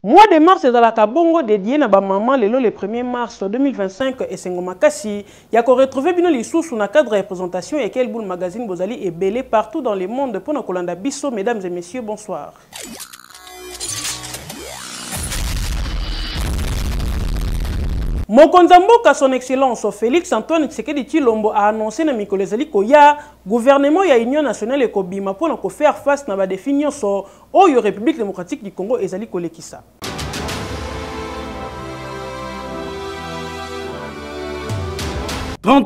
Mois de mars, dans la Kabongo dédié à maman le 1er mars 2025 et Sengomakasi, il y a retrouvé bien les sous sous le cadre de représentation et quel boule magazine Bozali est belé partout dans le monde pour nos Kolanda Bisso. Mesdames et messieurs, bonsoir. Mokonzamboka, son excellence Félix Antoine Tshisekedi Tshilombo a annoncé na mikolo ezali koya gouvernement ya Union nationale ekobima pour na faire face na ba définition oyo République démocratique du Congo ezali kolekisa.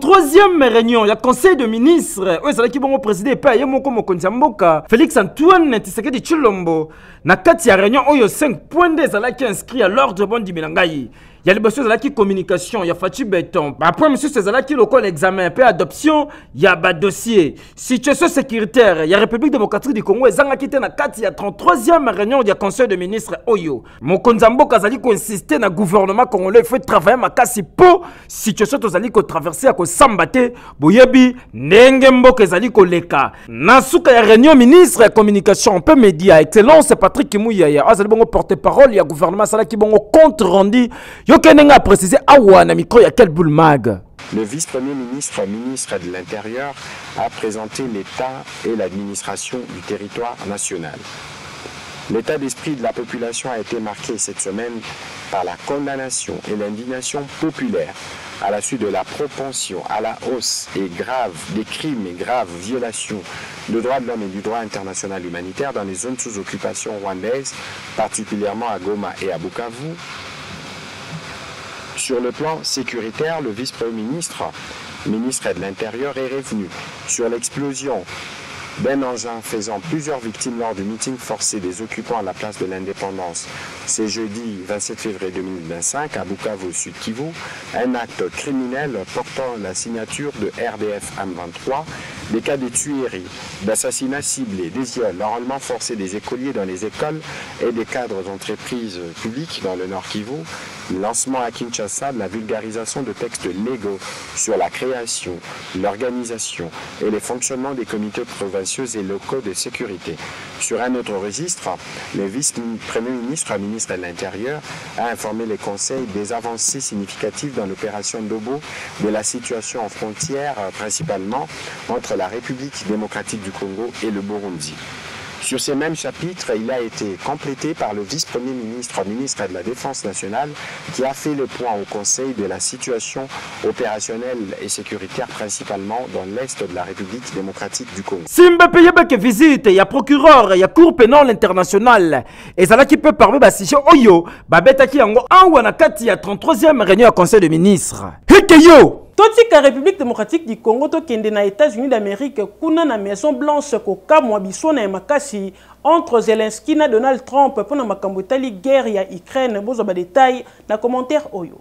Troisième réunion, il y a conseil de ministres. Oui, c'est là qui vont présider pas yemoko Mokonzamboka Félix Antoine Tshisekedi Tshilombo. Na kati ya réunion oyo 5 points des ala qui inscrit à l'ordre bon di Milangai. Il y a les besoins de la communication, il y a Fati Béton. Après, monsieur César qui le examen, puis adoption, il y a un dossier. Situation sécuritaire, il y a République démocratique du Congo, et Zanga qui était dans 4, il y a 33e réunion, il y a conseil de ministres Oyo. Mokonzambo Kazali qui insisté dans le gouvernement congolais, il faut travailler ma kasi pour situation Tozali qui traverser à Sambate, Boyebi, Nengembo Kazali ko leka. Nasuka ya réunion ministre et communication, un peu média, excellence, Patrick Kimouya, il y a bon porte-parole, il y a gouvernement Sala qui bon compte rendu. Yokenenga a précisé awa na micro ya quel boule mag. Le vice-premier ministre, ministre de l'Intérieur, a présenté l'état et l'administration du territoire national. L'état d'esprit de la population a été marqué cette semaine par la condamnation et l'indignation populaire à la suite de la propension à la hausse et grave des crimes et graves violations de droits de l'homme et du droit international humanitaire dans les zones sous occupation rwandaise, particulièrement à Goma et à Bukavu. Sur le plan sécuritaire, le vice-premier ministre, ministre de l'Intérieur, est revenu sur l'explosion d'un engin faisant plusieurs victimes lors du meeting forcé des occupants à la place de l'Indépendance. C'est jeudi 27 février 2025 à Bukavu, au Sud Kivu, un acte criminel portant la signature de RDF M23, des cas de tueries, d'assassinats ciblés, des viols, l'enrôlement forcé des écoliers dans les écoles et des cadres d'entreprises publiques dans le Nord Kivu, lancement à Kinshasa de la vulgarisation de textes légaux sur la création, l'organisation et le fonctionnement des comités provinciaux et locaux de sécurité. Sur un autre registre, le vice-premier ministre, ministre de l'Intérieur, a informé les conseils des avancées significatives dans l'opération Ndobo, de la situation en frontière, principalement entre la République démocratique du Congo et le Burundi. Sur ces mêmes chapitres, il a été complété par le vice-premier ministre, ministre de la Défense nationale, qui a fait le point au Conseil de la situation opérationnelle et sécuritaire, principalement dans l'Est de la République démocratique du Congo. Simba Payebeke visite, il y a procureur, il y a cour pénale internationale. Et ça là qui peut parler de si Oyo, Babeta qui en Wanakati, il y a 33e réunion au Conseil des ministres. Hekeyo! Totika République démocratique du Congo to kende na États-Unis d'Amérique kuna na Maison Blanche ko kamwa biso na makasi entre Zelensky na Donald Trump pour na makambo tali guerre ya Ukraine bozo ba détail na commentaire oyo.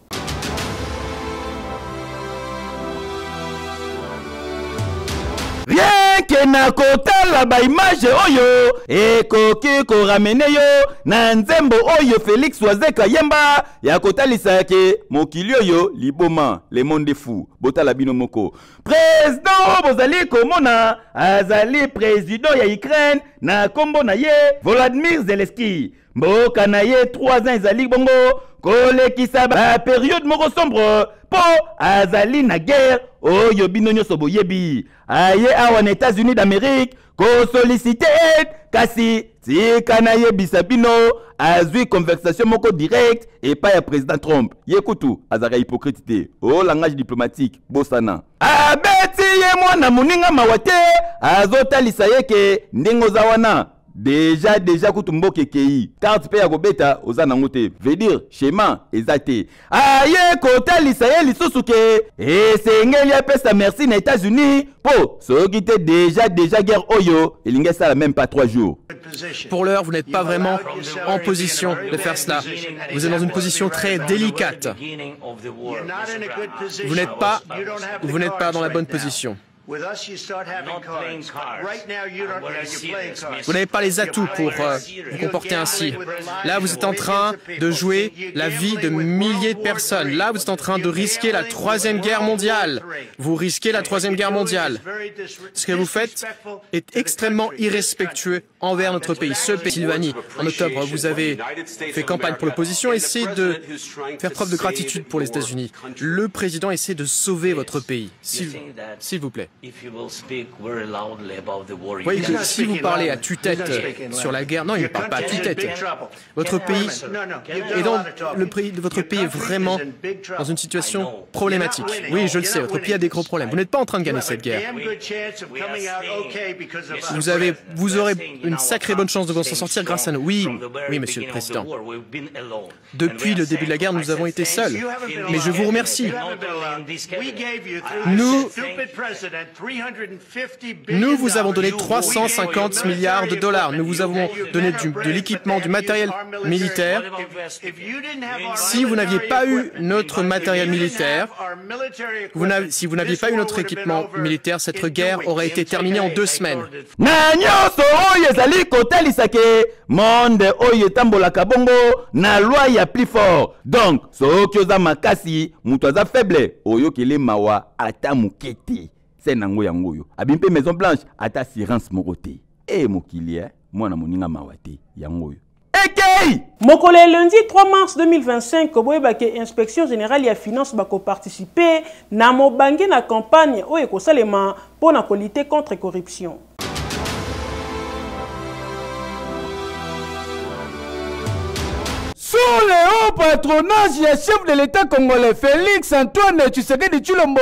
Rien que na kotala ba image oyo ekoki ko ramene yo na nzembo oyo Félix Wazeka Yemba ya kotalisa ke mokili oyo liboma le monde fou botala bino moko président bozali komona azali président ya Ukraine na kombo na ye Volodymyr Zelensky mboka na ye 3 ans ezali bongo kolekisa ba période moko sombre po azali na guerre oyo bino nyonso boyebi aye awa na États-Unis d'Amérique ko solliciter aide kasi tika na yebisa bino azwi conversation moko direct et pas ya président Trump yekutu azaka hypocrite te au langage diplomatique bosana abeti ye mwana muninga mawate azotalisa yeke ndingo za wana déjà kutumboke kei carte pe ya kobeta ozana ngote veut dire schéma ezate aye kotalisa ye lisusu ke esengeli apesa merci na États-Unis po soki te déjà guerre oyo elingi ça même pas 3 jours. Pour l'heure, vous n'êtes pas vraiment en position de faire cela. Vous êtes dans une position très délicate. Vous n'êtes pas dans la bonne position. Vous n'avez pas les atouts pour vous comporter ainsi. Là, vous êtes en train de jouer la vie de milliers de personnes. Là, vous êtes en train de risquer la Troisième Guerre mondiale. Vous risquez la Troisième Guerre mondiale. Ce que vous faites est extrêmement irrespectueux envers notre pays. Ce pays, Sylvanie, en octobre, vous avez fait campagne pour l'opposition. Essayez de faire preuve de gratitude pour les États-Unis. Le président essaie de sauver votre pays. S'il vous plaît. Vous voyez que si vous parlez à tue-tête sur la guerre, non, il ne parle pas à tue-tête. Votre pays votre pays est vraiment dans une situation problématique. Oui, je le sais, votre pays a des gros problèmes. Vous n'êtes pas en train de gagner cette guerre. Vous aurez une sacrée bonne chance de vous en sortir grâce à nous. Oui, monsieur le Président. Depuis le début de la guerre, nous avons été seuls. Mais je vous remercie. Nous vous avons donné 350 milliards de dollars. Nous vous avons donné de l'équipement, du matériel militaire. Si vous n'aviez pas eu notre matériel militaire, si vous n'aviez pas eu notre équipement militaire, cette guerre aurait été terminée en 2 semaines. Monde oyo etambolaka bongo na loi ya plus fort. Donc soki oza makasi mutu aza faible oyo kele mawa ata mukete c'est nango yango yo abimpe Maison Blanche ata assurance morote e mokili mwana moninga mawate yango yo. Mokole lundi 3 mars 2025, Boyebake Inspection Générale ya Finance bako participer na mobange na campagne oyo ekosalema pour na lutter contre corruption. Sous le haut patronage du chef de l'État congolais Félix Antoine Tshisekedi Tshilombo,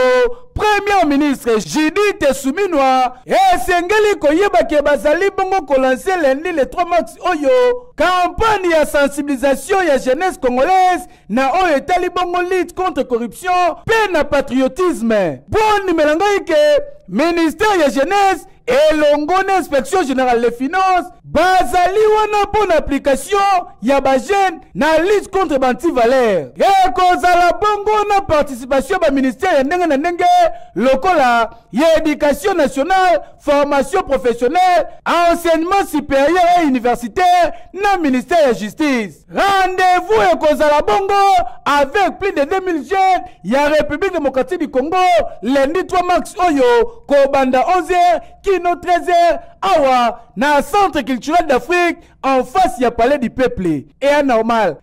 Premier ministre Judith Suminwa, esengeli koyeba ke bazali bongo ko lancer lundi le 3 mars oyo campagne ya sensibilisation ya jeunesse congolaise na oyo etali bongo lutte contre corruption pe na patriotisme. Bon numéro ke ministère ya jeunesse et l'ongone inspection générale des finances bazali wana bonne application ya ba jeune na lutte contre banti-valeur. Et kozala bongo na participation ba ministère ya ndenge na ndenge lokola ya éducation nationale, formation professionnelle, enseignement supérieur et universitaire na ministère ya justice. Rendez-vous et kozala bongo avec plus de 2000 jeunes ya République démocratique du Congo lundi 3 mars oyo kobanda 11h kino 13h awa na centre culturel d'Afrique en face ya palais du peuple et anormal.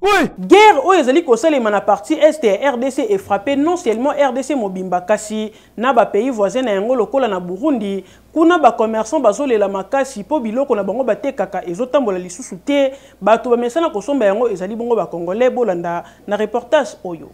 Oui. Guerre où ezali kosalema na partie est et RDC est frappé non seulement RDC mobimba kasi na ba pays voisins na yango lokola na Burundi kuna ba commerçants bazolela makasi po biloko na bango batekaka ezotambola lisusu te bato ba mesana kosomba yango ezali bongo ba congolais bolanda na reportage oyo.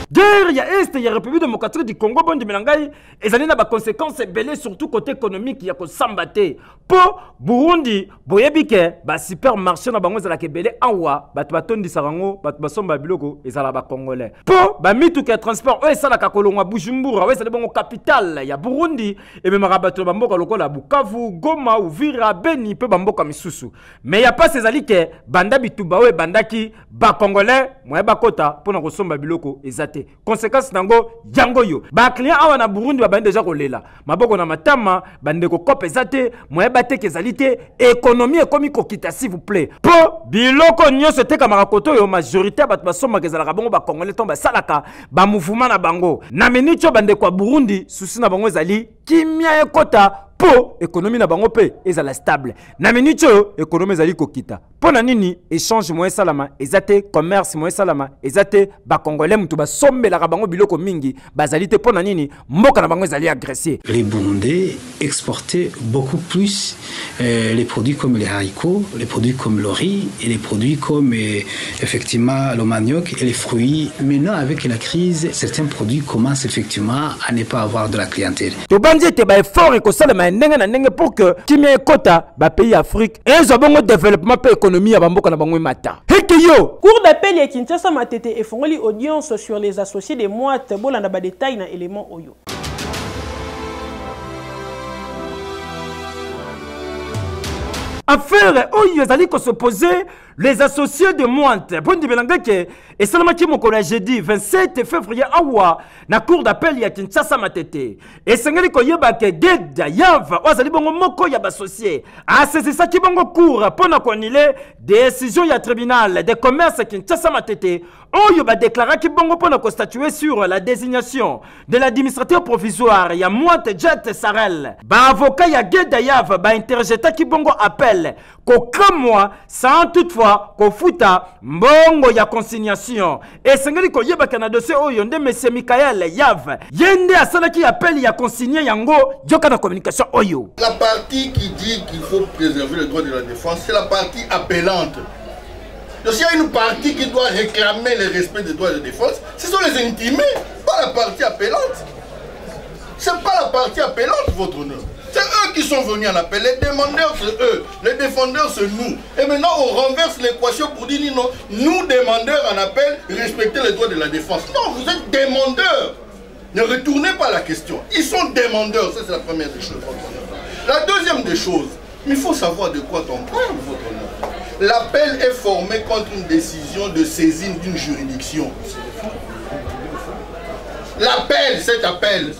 Guerre ya Est ya République démocratique du Congo bon Milangai ezali na ba conséquences belées surtout côté économique ya ko sambate po Burundi boyebike ba supermarché na bango ezala ke belé awa bato batondisa rango bato basomba biloko ezala ba congolais po ba mituka transport o esala ka kolongwa Bujumbura o ezali bongo capitale ya Burundi et même bato ba mboka lokola Bukavu Goma Uvira Beni pe ba mboka misusu mais ya pas ezali ke banda bituba o bandaki ba congolais moye bakota pona kosomba biloko ezate conséquence nango yango yo ba client awa na Burundi ba déjà kolela maboko na matama bande ko kopezate moye bate kezalité économie ekomi kokita s'il vous plaît po biloko nyonso te kamaka koto yo majorité bat basoma kezala bongo ba congolais tomba salaka ba mouvement na bango na minicho bande kwa Burundi susi na bango ezali kimia ekota po économie na bango pe ezala stable na minicho économie ezali kokita po na nini échange moyen salama ezate commerce moyen salama ezate ba congolais mutu ba sombela ka bango biloko mingi bazali te po na nini mboka na bango ezali agressé. Les Burundais exportaient beaucoup plus les produits comme les haricots, les produits comme le riz et les produits comme effectivement le manioc et les fruits. Maintenant avec la crise, certains produits commencent effectivement à ne pas avoir de la clientèle. To bandi te ba effort et ko salama ndenge na ndenge pour que kimia ekota ba pays Afrique et zo bongo développement pe économie ya bamboka na bango mata. Hekeyo cour d'appel ya Kinshasa matete efongoli audience sur les associés des moites bolanda ba détail na élément oyo. affaire oyo ezali ko se poser les associés de Mointe bondi belangake et salamaki mokolo jeudi 27 février awa na cour d'appel ya Kinshasa Matete et sengeli ko yeba ke Geda Yava ozali bongo moko ya associé a saisissa ki bongo cour pona ko annuler décision ya tribunal de commerce Kinshasa Matete oyo ba déclara ki bongo pona ko statuer sur la désignation de l'administrateur provisoire ya Mointe Jet Sarel ba avocat ya Geda Yava ba interjeta ki bongo appel ko kamwa sans toutefois ko futa mbongo ya consignation et sengeli ko yeba kana dossier oyo nde monsieur Michael Yav yende asalaki appel ya consigner yango joka na communication oyo. La partie qui dit qu'il faut préserver le droit de la défense, c'est la partie appellante. Donc s'il y a une partie qui doit réclamer le respect des droits de défense, ce sont les intimés, pas la partie appellante. C'est pas la partie appellante, votre honneur. C'est eux qui sont venus en appel. Les demandeurs, c'est eux. Les défendeurs, c'est nous. Et maintenant, on renverse l'équation pour dire non, nous, demandeurs en appel, respectez les droits de la défense. Non, vous êtes demandeurs. Ne retournez pas la question. Ils sont demandeurs. Ça, c'est la première des choses. La deuxième des choses, il faut savoir de quoi on parle, votre honneur. L'appel est formé contre une décision de saisine d'une juridiction. L'appel, cet appel,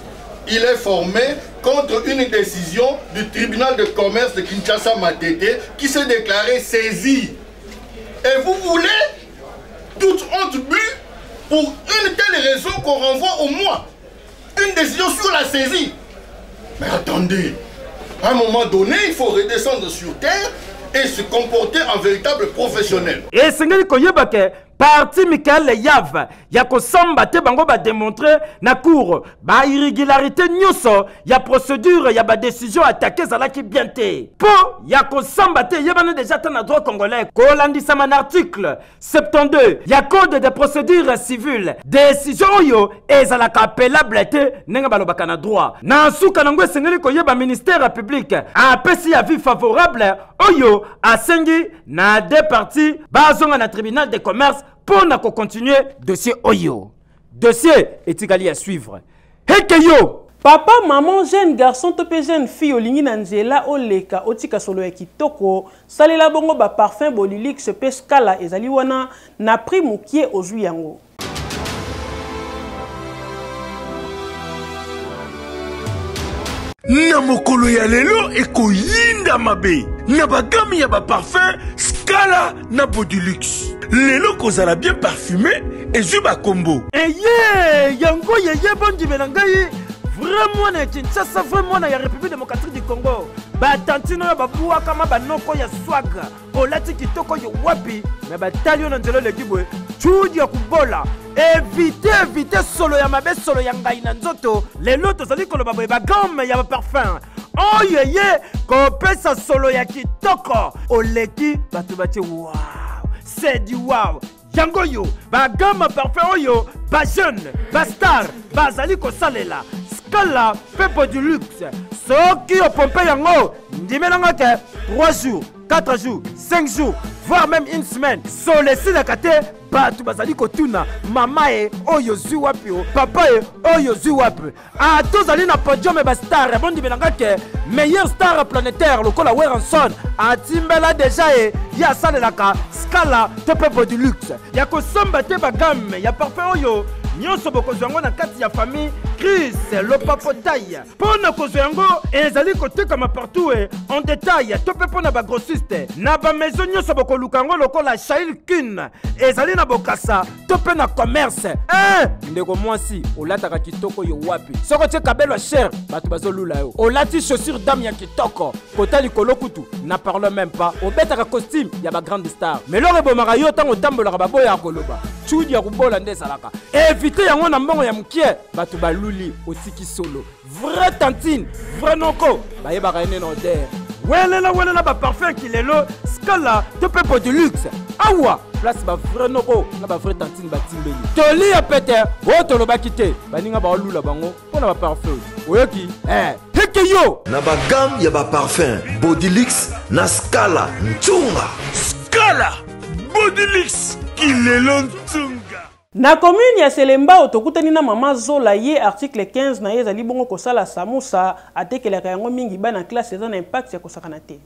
il est formé contre une décision du tribunal de commerce de Kinshasa Matete qui s'est déclaré saisi. Et vous voulez, toute honte but, pour une telle raison qu'on renvoie au moins une décision sur la saisie. Mais attendez, à un moment donné, il faut redescendre sur terre et se comporter en véritable professionnel. Et c'est que parti Michael Yav yako samba te bango ba démontrer na cour ba irrégularité nyoso ya procédure ya ba décision attaquer zalaki bien te po yako samba te yebana déjà tan na droit congolais ko landisa man article 72 ya code de procédure civile décision yo ezalaka appellable te nenga balobaka na droit na suka nango esengeli ko yeba ministère public a pesi avis favorable oyo asengi na deux parties bazonga na tribunal de commerce pour continuer dossier oyo. Dossier est à suivre. Hekeyo! Papa, maman, jeune garçon, topé jeune fille, olingi nanzela, oleka, otika solo ya kitoko, salela bongo ba parfum bolilix peskala ezali wana na prix mukie ozui yango. Na mokolo ya lelo ekoyinda mabe na bagami ya ba parfum Scala na Bodilux. Lelo kozala bien parfumé et juba combo. Yango yeye bondi menangai vraiment na Kinshasa vraiment na ya République démocratique du Congo. Ba tantino ya babuwa kama banoko ya swaga. Olati kitoko yo wapi na batalio na nzelo lekibwe. Chudi ya kubola. Évitez solo ya mabe solo ya ngai na nzoto. Lelo tozali koloba boye ba gamme ya ba parfum. Oh yeye ko pesa solo ya kitoko. Oleki batu bati wow. C'est du wow. Yango yo, ba gamme parfum oyo, ba jeune, ba star, ba zali ko salela. Scala, Pepo du luxe. Soki o pompe yango, ndimelanga ke 3 jours, 4 jours, 5 jours, voire même une semaine. Solesi la kate, batu bazali ko tuna, mama e oyo zui wapi o, papa e oyo zui wapi. A tozali na podium e ba star, bondi belanga ke meilleur star planétaire lokola Weranson. A timbela déjà e ya salelaka Scala to Pepo du luxe. Ya ko somba te ba gamme, ya parfum oyo. Nyonso bokozwango na kati ya famille Chris Lopapotaille. Pona kozwango ezali koteka ma partout en détail tope pona ba grossiste. Na ba maison nyonso bokolukango lokola Shail Kun. Ezali na bokasa tope na commerce. Ndeko mwasi olataka kitoko yo wapi. Soko te kabelo cher batu bazolula yo. Olati chaussure dame ya kitoko. Kota likolo kutu na parle même pas. Obetaka costume ya ba grande star. Mais lore bomaka yo tango tambolaka ba boya koloba. Chudi ya kubola nde salaka. Évitez yango na mbongo ya mukie batu baluli osiki solo. Vrai tantine, vrai noko. Bayeba ene no der. Welela ba parfum ki lelo Scala to Pepo du luxe. Awa place ba vrai noko na ba vrai tantine batimbeli. Toli ya pete o to lobaki te. Baninga ba olula bango pona ba parfum. Oyoki Hekeyo na ba gamme ya ba parfum Bodilux na Scala Ntunga. Scala Bodilux ki lelo Ntunga. Na commune ya Selemba otokutani na mama Zola ye article 15 na yezali bongo kosala samusa atekelaka yango mingi bana classe eza na impact ya kosakana te.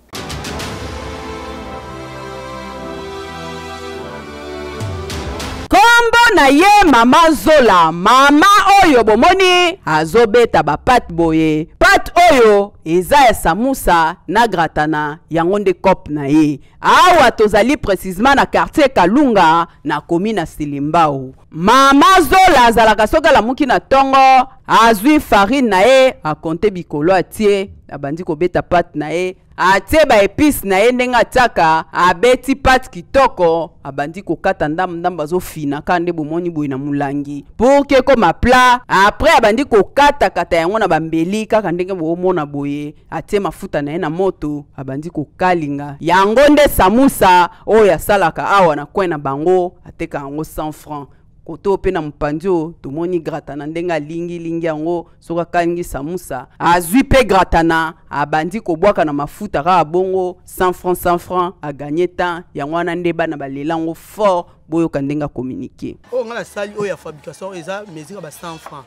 na ye mama Zola, mama oyo bomoni azobeta ba pat boye. Pat oyo eza ya samusa na gratana yango nde kop na ye. Awa tozali précisément na quartier Kalunga na commune Silimbao. Mama Zola azalaka soka la muki na tongo azwi farine na ye akonte bikolo atie abandi kobeta pat na ye atie ba épice na ye ndenga tiaka abeti pat kitoko abandi kokata ndamba zo fina kande bomoni boy na mulangi pour que comme plat après abandi kokata kata yango na bambeli kaka ndenge bomona boye atie mafuta na ye na moto abandi kokalinga yango nde samusa oyo asalaka awa na kwena bango ateka yango 100 francs. Koto pe na mpandio tomoni gratana ndenga lingi yango soka kalingi samusa azwi pe gratana abandi kobwaka na mafuta ka bongo 100 francs a gagner temps yango wana nde bana balelango fort boyo kandenga communiquer o ngala sali o ya fabrication eza mesure ba 100 francs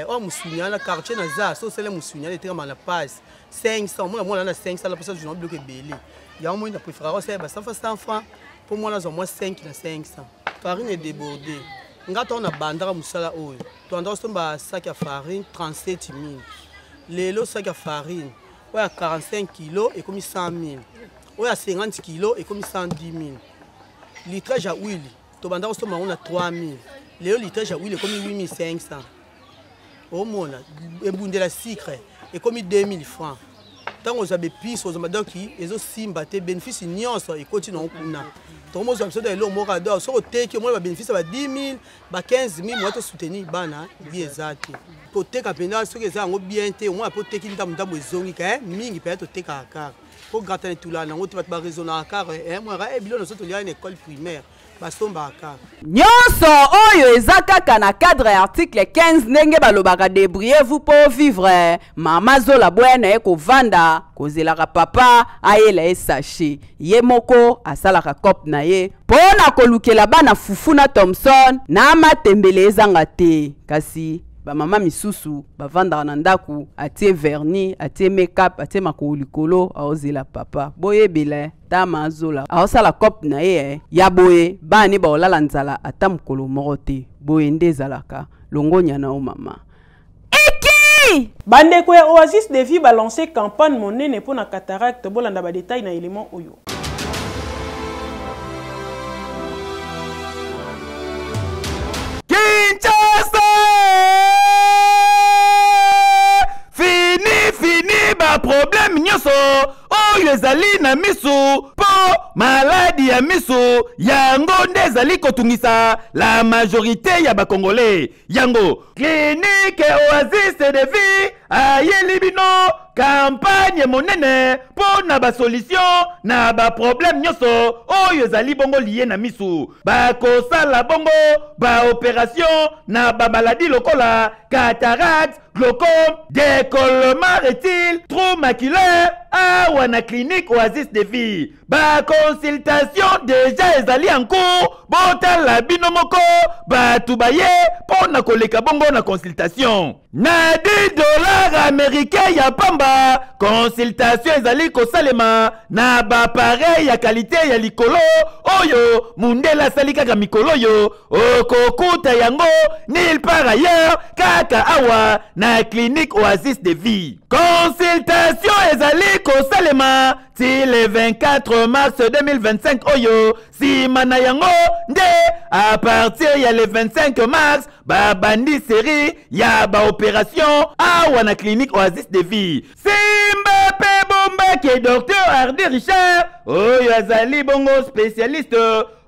o musunya na quartier na za so sele musunya eteka na passe 500 moi na 500 la personne je bloqué belé yango moi na préférence ba 100 francs pour moi na zo moi 5 na 500. Farine est débordée. Quand on a bandara musala oyo, tu as un sac à farine 37 000. Le sac à farine, ouais à 45 kg et comme 100 000. Ouais à 50 kg et comme 110 000. Litrage à huile, tu as bandara on a 3 000. Le litrage à huile est comme 8 500. Au monde, et bout de la sucre est comme 2 000 francs. Tant que vous avez pisse, vous avez dit que vous avez bénéfice et continue à tout le monde a besoin de l'eau, sur le thé, moi, le bénéfice va 10 000, 15 000, moi, je soutiens Bana, bien exact. Pour te capital, ceux qui ont bien été, moi, pour te qui n'ont pas besoin, mingi peut être te car. Pour gratter tout là, on va pas raisonner à car, moi, et bien, nous autres, il y a une école primaire. Nyonso oyo ezaka kana cadre article 15 ndenge balobaka débrouillez-vous pour vivre. Mama Zola bwena eko vanda kozelaka papa ayela e sachet ye moko asalaka kop na ye pona kolukela bana fufu na Thompson na matembele ezanga te kasi ba mama misusu bavanda na ndaku atie vernis atie make-up atie makolikolo aozela papa boye bele Mama Zola aosala kop na ye ya boye bani ba olala nzala ata mukolo moko te boye nde ezalaka longonya na o mama eki bandeko ya Oasis de Vie balancer campagne monene pour na cataracte bolanda ba détail na élément oyo Fini ba problème nyoso oyo ezali na misu po maladi ya misu yango nde ezali kotungisa la majorité ya bakongolais yango clinique Oasis de Vie ayeli bino campagne monene po na ba solution na ba problème nyoso oyo ezali bongo lié na misu bakosala bongo ba opération na ba maladie lokola cataracte glaucome décollement rétile trou maculaire awa na clinique Oasis de Vie ba consultation déjà ezali en cours botala bino moko batu baye po na koleka bongo na consultation na $10 américains ya pamba consultation ezali kosalema na ba pareil ya qualité ya likolo oyo mundela sali kaka mikolo yo okokuta yango nulle part ailleurs kaka awa na clinique Oasis de Vie consultation ezali kosalema ti le 24 mars 2025 oyo si mana yango nde à partir ya le 25 mars ba bandi série ya ba opération awa na clinique Oasis de Vie simba pe bomba ke docteur Hardy Richard oyo azali bongo spécialiste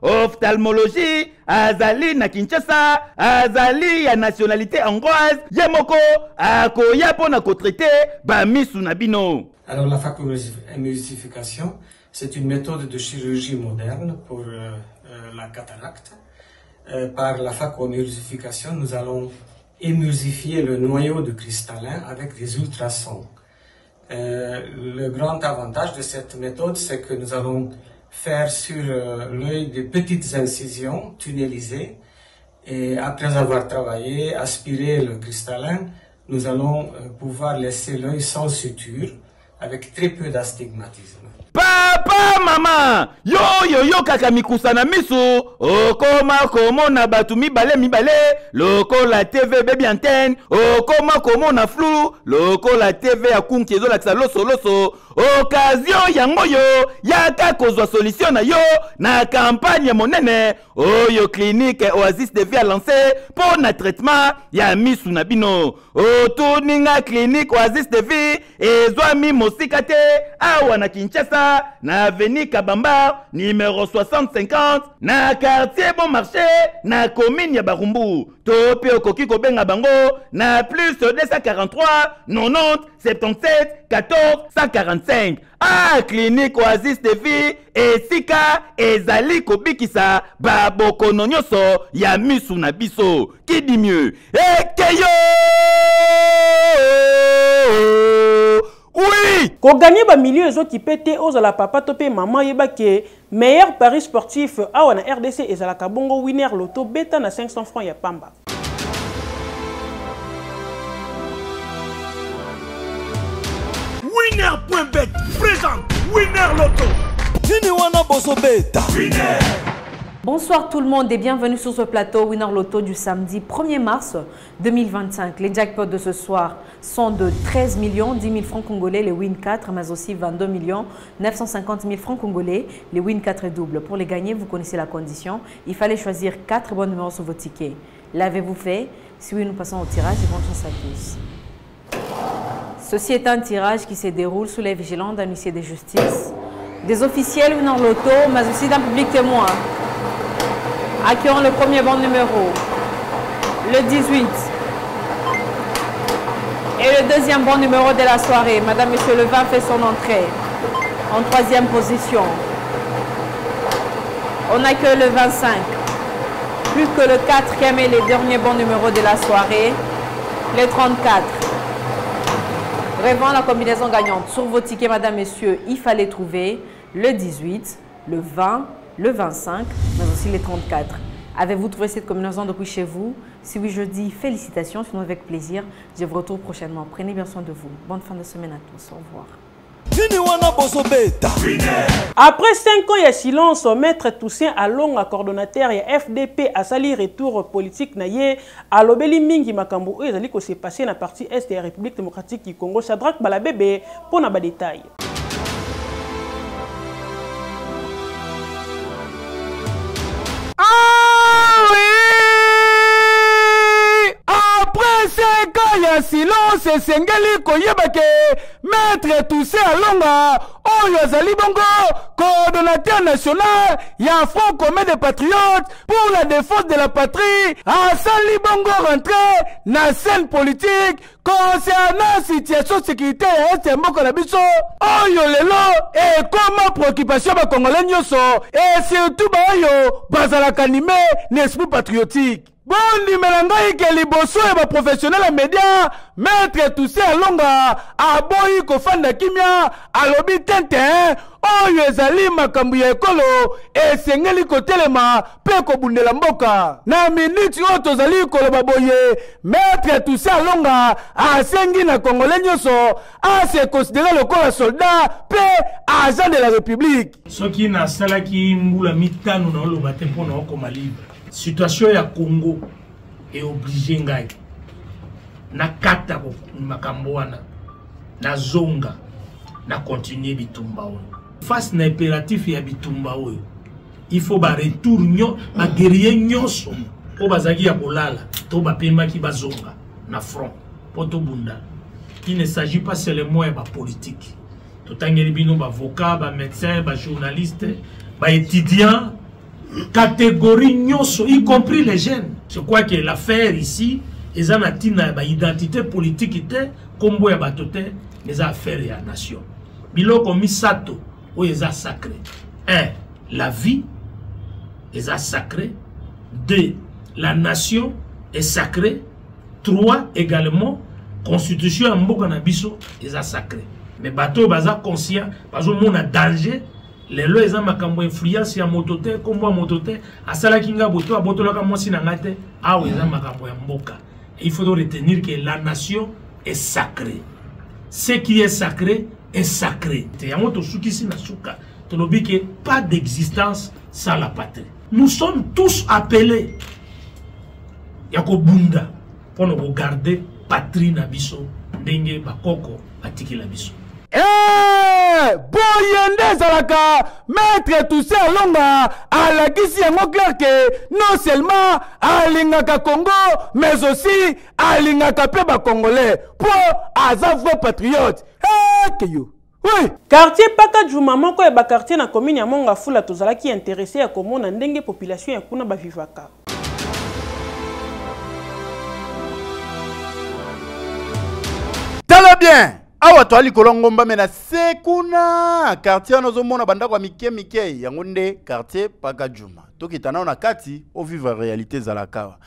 ophtalmologie azali na Kinshasa azali ya nationalité hongroise yemoko akoya pona ko traiter ba misu na bino. Alors la phacoémulsification, c'est une méthode de chirurgie moderne pour la cataracte. Par la phacoémulsification, nous allons émulsifier le noyau de cristallin avec des ultrasons. Le grand avantage de cette méthode, c'est que nous allons faire sur l'œil des petites incisions tunnelisées et après avoir travaillé, aspiré le cristallin, nous allons pouvoir laisser l'œil sans suture avec très peu d'astigmatisme. Papa, maman, yo kaka mikusa na misu, okoma komona batu mibale, loko la TV baby antenne, okoma komona flou, loko la TV ya kunki ezo la loso, occasion yango yo, yaka kozwa solution na yo, na campagne monene, oyo clinique Oasis de Vie a lancé pour na traitement ya misu na bino, otuninga clinique Oasis de Vie, ezwa mi mosikate, awa na Kinshasa, na avenue Kabamba, numéro 6050, na quartier Bon Marché, na commune ya Barumbu. Tope okoki kobenga bango, na plus 243 90 77 14 145. Ah, clinique Oasis de Vie, esika ezali kobikisa babokono nyonso ya misu na biso. Qui dit mieux? Ekeyo! Oui! Ko gagner ba milieu ezo ki pété ozala papa topé maman yeba ke meilleur pari sportif awa na RDC ezala kabongo winner loto beta na 500 francs ya pamba. Winner.bet présente Winner Loto. Nini wana boso beta. Winner. Bonsoir tout le monde et bienvenue sur ce plateau Winner Loto du samedi 1er mars 2025. Les jackpots de ce soir sont de 13 millions 10 000 francs congolais, les Win 4, mais aussi 22 millions 950 000 francs congolais, les Win 4 et double. Pour les gagner, vous connaissez la condition. Il fallait choisir 4 bons numéros sur vos tickets. L'avez-vous fait? Si oui, nous passons au tirage et bonne chance à tous. Ceci est un tirage qui se déroule sous les vigilances d'un huissier de justice, des officiels Winner Loto, mais aussi d'un public témoin. Accueillons le premier bon numéro, le 18. Et le deuxième bon numéro de la soirée. Madame, Monsieur le 20 fait son entrée en troisième position. On accueille le 25. Plus que le quatrième et les derniers bons numéros de la soirée, le 34. Rêvons la combinaison gagnante. Sur vos tickets, Madame, Messieurs, il fallait trouver le 18, le 20, le 25, mais aussi les 34. Avez-vous trouvé cette combinaison depuis chez vous? Si oui, je dis félicitations, sinon avec plaisir. Je vous retrouve prochainement. Prenez bien soin de vous. Bonne fin de semaine à tous. Au revoir. Après 5 ans, il y a silence. Maître Toussaint Alonga, coordonnateur et FDP, a sali retour politique naye à l'obéli mingi makambo ezali ko s'est passé na partie est de la République démocratique du Congo. Shadrack Balabebe pour na ba détail. Après 5 ans, il y a silence et Sengeli Koyebake, Maître Toussaint Alonga, Oyazali Bongo, coordonnateur national, il y a un front commun des patriotes pour la défense de la patrie, à Sali Bongo rentré dans la scène politique concernant la situation sécuritaire et Mokalabiso, Oyo Lelo, et comment préoccupation ba Congolais Nyoso, et surtout Bayo, Bazala Kanime, l'esprit patriotique. Bondi melangai ke liboso ya ba professionnel ya média Maître Toussaint Alonga aboyi kofanda kimia alobi tente oyo ezali makambo ya ekolo esengeli kotelema pe kobundela mboka na minute oyo tozali koloba boye Maître Toussaint Alonga asengi na Congolais nyonso ase considéré lokola soldat pe agent de la République soki na salaki mbula mitano na oloba te mpona okoma libre. Situation ya Congo est obligé ngai na kata makambo wana na zonga na continuer bitumba oyo face na impératif ya bitumba oyo il faut ba retour nyo ba guerrier nyonso o bazaki ya kolala to ba pema ki bazonga na front poto bunda. Il ne s'agit pas seulement de la politique. Tout le monde ba avocat, ba médecin, ba journaliste, ba étudiant, catégorie nyonso, y compris les jeunes. Je crois que l'affaire ici, ils ont une identité politique, comme boya batote, les affaires de la nation. Biloko misato, où ils ont sacré. 1. La vie, ils ont sacré. 2. La nation est sacrée. 3. Également, constitution en mboka na biso, ils ont sacré. Mais bateau baza conscient, parce que mon a danger. Les lois ils ont makambo influence ya motote, comme moi motote, asala kinga boto, aboto la kamo sinangate, ah ils ont makambo ya mboka. Il faut retenir que la nation est sacrée. Ce qui est sacré est sacrée. Pas d'existence sans la patrie. Nous sommes tous appelés Yako Bunda pour nous regarder patrie Nabiso, Ndenge Bakoko, Atiki Labiso. Boyende Zalaka, maître Toussé Alonga, à la Gissi que non seulement à l'Ingaka Congo, mais aussi à l'Ingaka Peba Congolais, pour Azavre patriote. Oui. Quartier Paka Djouma moko e ba quartier na commune ya Monga Fula tozala ki intéressé ya komona ndenge population ya kuna ba vivaka. Tala bien. Awa to ali kolongomba mena sekuna quartier nozo mona banda kwa mike yango nde quartier Paka Djouma. Tokitana na kati o vivre réalité zalakawa.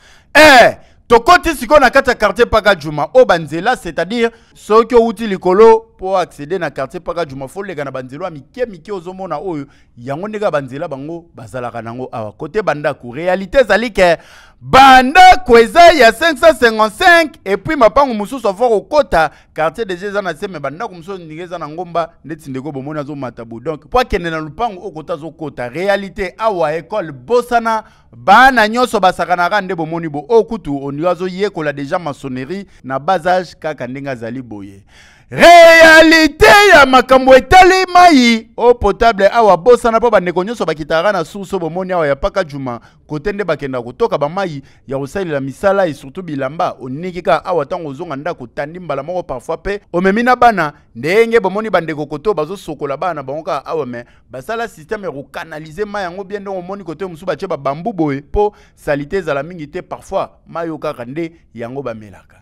Tokoti siko na kati ya quartier Paka Djouma o banzela, c'est-à-dire ceux qui ont uti likolo pour accéder na quartier Paka Djouma faut les gana banzelo mike ozomona oyo yango ndeka banzela bango bazalaka nango awa côté banda ku réalité zalike banda kweza ya 555 et puis mapango mususu fort au kota quartier des gens na seme banda ko mususu ndingeza na ngomba ndeti ndeko bomona zo matabu donc pour kende na lupango o kota zo kota réalité awa école bosana bana nyoso basakana nde bomoni bo okutu oniwazo yekola déjà maçonnerie na basage kaka ndenga zali boye. Réalité ya makambo etali mai au potable awa bosana po bandeko nyonso bakitara na suso bomoni awa ya Paka Djouma kote nde bakenda kotoka ba mai ya kosalela misala et surtout bilamba onikika awa tango zonga ndako tandi mbala moko parfois pe omemina bana ndenge bomoni bandeko koto bazo sokola bana bangoka awa me basala système ro canaliser mai yango bien ndongo moni kote musu bache ba bambu boye po salité za la mingi te parfois mai okaka nde yango bamelaka.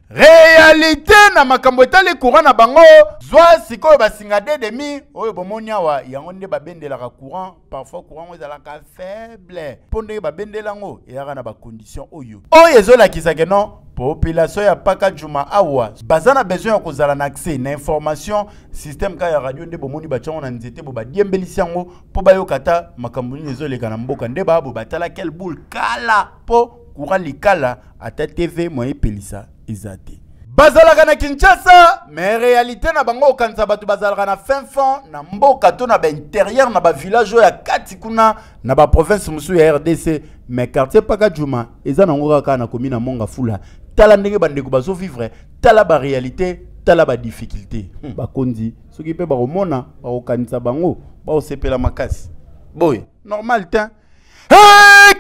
Réalité na makambo etali courant na bango zwa sikoyo basinga de demi oyo bomoni awa yango nde babendelaka courant parfois courant ezalaka faible ponde babendela ngo eyaka na ba condition oyo ezolakisa ke non population ya Paka Djouma awa bazana besoin ya kozala na accès na information système ka ya radio nde bomoni bachango na nzete bo badiembelisi yango po bayokata makambo ni ezoleka na mboka nde babo batala quel boule kala po courant likala ata TV moye pelisa izate bazalaka na Kinshasa mais réalité na bango kanza batu bazalaka na fin fond na mboka to na ba intérieur na ba village ya kati kuna na ba province musu ya RDC mais quartier Paka Djouma eza nango kaka na commune Monga Fula tala ndenge bandeko bazo vivre tala ba réalité tala ba difficulté bakondi soki pe ba romona ba okanisa bango ba osepela makasi boy normal ta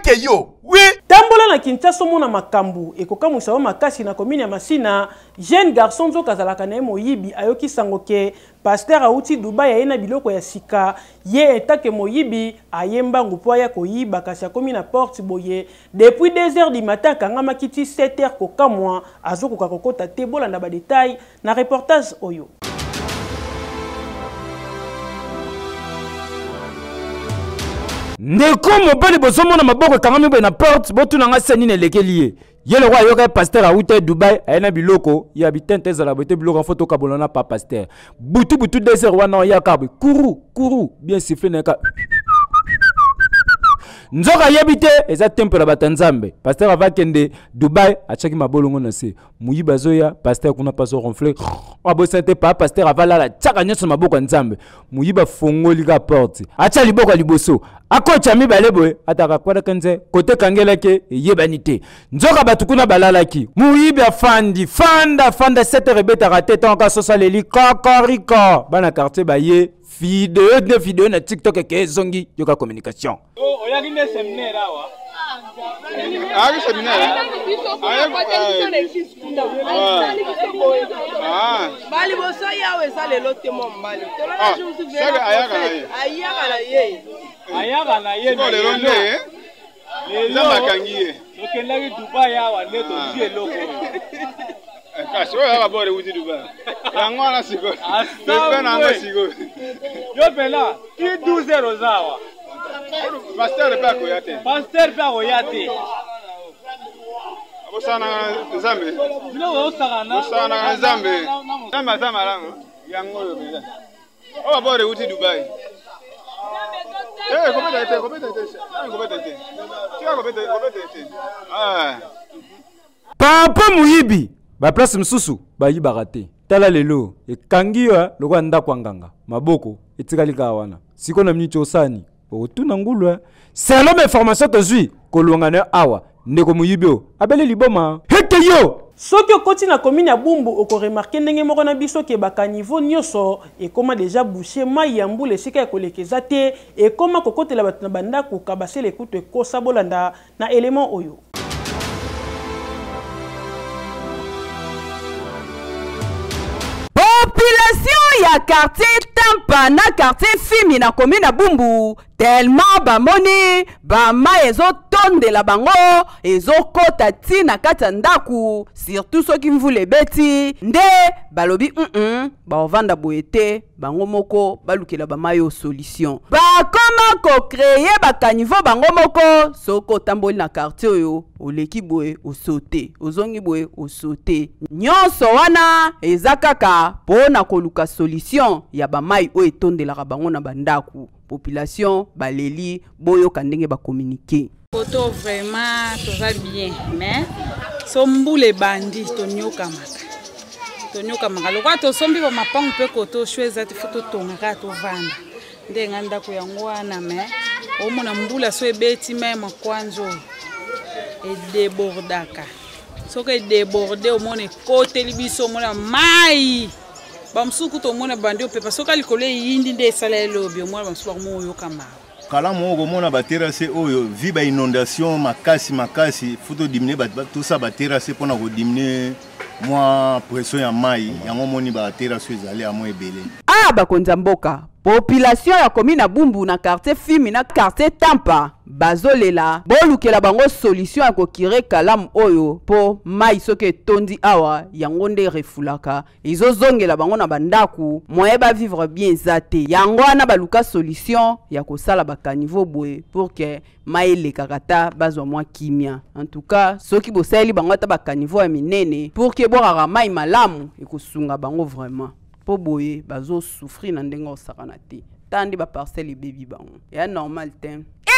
keyo oui tambola na Kinshasa mona makambu ekokamwisa wa makasi na commune ya Masina jeune garçon zo kazalaka na moyibi ayoki sango ke pasteur auti Dubai ayena biloko ya sika ye etake moyibi ayemba ngupo ya koyiba kasi akomi na porte boye depuis 2h du matin kanga makiti 7h kokamwa azokoka kokota te bolanda ba détail na reportage oyo. Ndeko mobali bozomona maboko kangami be na porte botuna nga seni ne lekeliye yele roi yoka pasteur a uté Dubai ayena biloko ya bitente za la bote biloko photo kabolana pa pasteur butu 2h wana ya kabe kuru bien sifflé neka nzoka yebite eza temple la batanzambe pasteur avakende Dubai achaki mabolongo na se muyiba zoya pasteur kuna paso ronfler abosante pa pasteur avala la tchaka nyoso maboko nzambe muyiba fongoli ka porte acha liboko liboso akocha mibale boye ataka kwada kanze kote kangelake yebanite nzoka batukuna balalaki muyiba fanda 7 rebeta rateta en kasosa leli kokoriko bana quartier baye vidéo na TikTok ke zongi yoka communication. Oyaki ne séminaire awa. Ah, séminaire. Bali boso yawe sale lote mombali. Ayaka na ye. Ko le ronde. Lelo makangiye. Okendaki Dubai awa neto die loko. Kasi oyo aka bore wuti Dubai. Yango wana siko. Pepe na ngo siko. Yo pela, ki 12 zawa. Pasteur pe akoyate. Pasteur pe akoyate. Abosana Nzambe. Bilo osana. Osana Nzambe. Nzambe za malamu. Yango yo beza. Oyo bore wuti Dubai. Papa muyibi ba place msusu ba yi barate tala lelo e kangiwa lokwa ndako nganga maboko etikali ka wana siko na mnicho sani otuna ngulwa selon information tozui kolongana awa ndeko muyibio abele liboma heke yo soki okoti na commune ya Bumbu okoremarke ndenge moko na biso ke baka niveau nyonso ekoma deja bouché mai ya mbula esika ya kolekeza te ekoma kokotela bato na bandako kabasele ekutu ekosa bolanda na element oyo. Population ya quartier Tampa na quartier Fimi na commune na Bumbu tellement bamoni bama ezotondela bango ezokota ti na kati ya ndaku surtout soki mvula ebeti nde balobi baovanda boye te bango moko balukela bama yo solution bakoma kocreye bakanivo bango moko soko otamboli na quartier oyo oleki boye osote ozongi boye osote nyonso wana eza kaka mpo na koluka solution ya bamai oyo etondelaka bango na bandaku population baleli boyo kandenge ba communiquer photo vraiment toza bien mais so mbule bandi tonyoka maka lokwa to sombi ba mapangu pe koto shweza te photo tonga to vanda ndenga ndako yango wana mais omona mbula so ebeti même kwanzo e débordaka soka e déborder omone kote libiso omona mai bamsuku to mona bandi opepa soka likole yindi nde esala elobi omona bamsuku bakomo oyoka mawa kala moko komona baterase oyo vi ba inondation makasi futo dimine tosa baterase mpona kodimine mwa pression ya mai yango moni baterase ezali ya mwa ebele bakonza mboka population ya commune na Bumbu na quartier Fimi na quartier Tampa bazolela bolukela bango solution ya kokire kalamu oyo po mai soki etondi awa yango nde refulaka ezozongela bango na bandaku moye ba vivre bien eza te yango wana baluka solution ya kosala bakaniveau boye pour que mai elekaka ta bazwa mwa kimia en tout cas soki bosaleli bango ata bakaniveau ya minene pour que bokaka mai malamu ekosunga bango vraiment po boye bazo souffrir na ndenge osakana te tandi ba parcelle baby bango ya normal te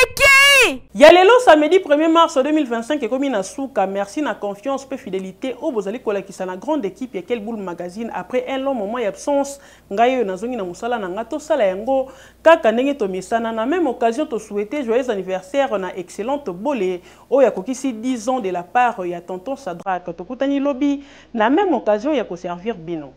eki ya lelo samedi 1er mars 2025 ekomi na suka merci na confiance pe fidélité o bozali kolakisa na grande équipe ya Quel Boule magazine après un long moment d'absence ngai yo nazongi na musala na ngato sala yango kaka ndenge to misana na même occasion to souhaiter joyeux anniversaire na excellente bole o ya kokisi 10 ans de la part ya tonton Sadrak to kutani lobby na même occasion ya ko servir bino.